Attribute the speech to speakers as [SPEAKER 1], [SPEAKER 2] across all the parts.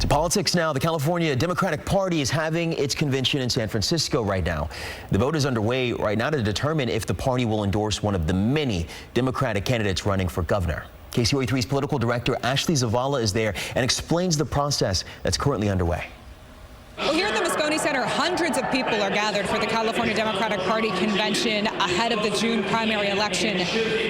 [SPEAKER 1] To politics now. The California Democratic Party is having its convention in San Francisco right now. The vote is underway right now to determine if the party will endorse one of the many Democratic candidates running for governor. KCOA3's political director Ashley Zavala is there and explains the process that's currently underway.
[SPEAKER 2] Well, here at the Moscone Center, hundreds of people are gathered for the California Democratic Party convention ahead of the June primary election.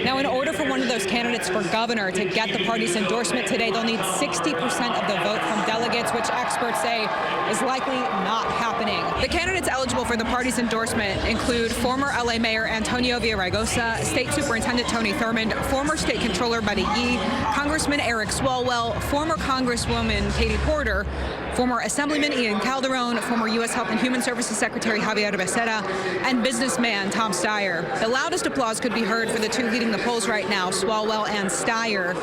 [SPEAKER 2] Now, in order for one of those candidates for governor to get the party's endorsement today, they'll need 60% of the vote from delegates, which experts say is likely not happening. The candidates eligible for the party's endorsement include former LA Mayor Antonio Villaraigosa, State Superintendent Tony Thurmond, former State Controller Betty Yee, Congressman Eric Swalwell, former Congresswoman Katie Porter, former Assemblyman Ian Calderon, former U.S. Health and Human Services Secretary Javier Becerra, and businessman Tom Steyer. The loudest applause could be heard for the two leading the polls right now, Swalwell and Steyer.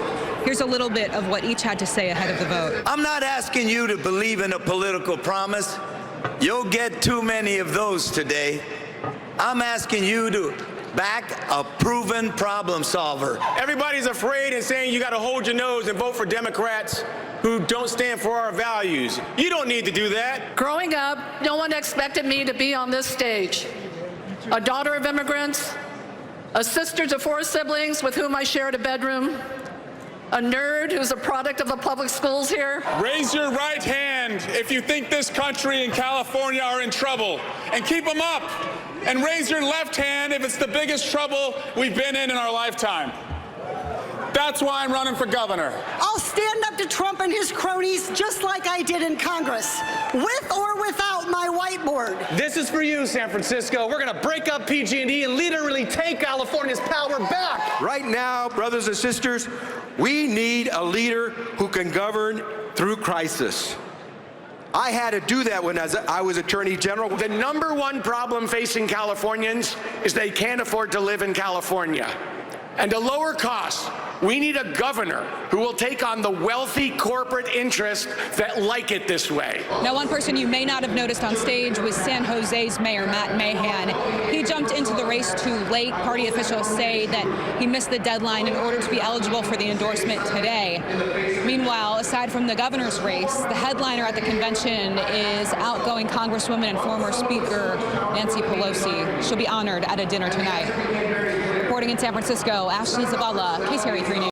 [SPEAKER 2] Here's a little bit of what each had to say ahead of the vote.
[SPEAKER 3] I'm not asking you to believe in a political promise. You'll get too many of those today. I'm asking you to back a proven problem solver.
[SPEAKER 4] Everybody's afraid and saying you got to hold your nose and vote for Democrats who don't stand for our values. You don't need to do that.
[SPEAKER 5] Growing up, no one expected me to be on this stage. A daughter of immigrants, a sister to 4 siblings with whom I shared a bedroom, a nerd who's a product of the public schools here.
[SPEAKER 4] Raise your right hand if you think this country and California are in trouble, and keep them up. And raise your left hand if it's the biggest trouble we've been in our lifetime. That's why I'm running for governor.
[SPEAKER 6] I'll stand up to Trump and his cronies just like I did in Congress, with or without my whiteboard.
[SPEAKER 7] This is for you, San Francisco. We're going to break up PG&E and literally take California's power back.
[SPEAKER 8] Right now, brothers and sisters, we need a leader who can govern through crisis. I had to do that when I was Attorney General.
[SPEAKER 7] The #1 problem facing Californians is they can't afford to live in California. And to lower costs, we need a governor who will take on the wealthy corporate interests that like it this way.
[SPEAKER 2] Now, one person you may not have noticed on stage was San Jose's Mayor Matt Mahan. He jumped into the race too late. Party officials say that he missed the deadline in order to be eligible for the endorsement today. Meanwhile, aside from the governor's race, the headliner at the convention is outgoing Congresswoman and former Speaker Nancy Pelosi. She'll be honored at a dinner tonight. Reporting in San Francisco, Ashley Zavala, KCOA3 News.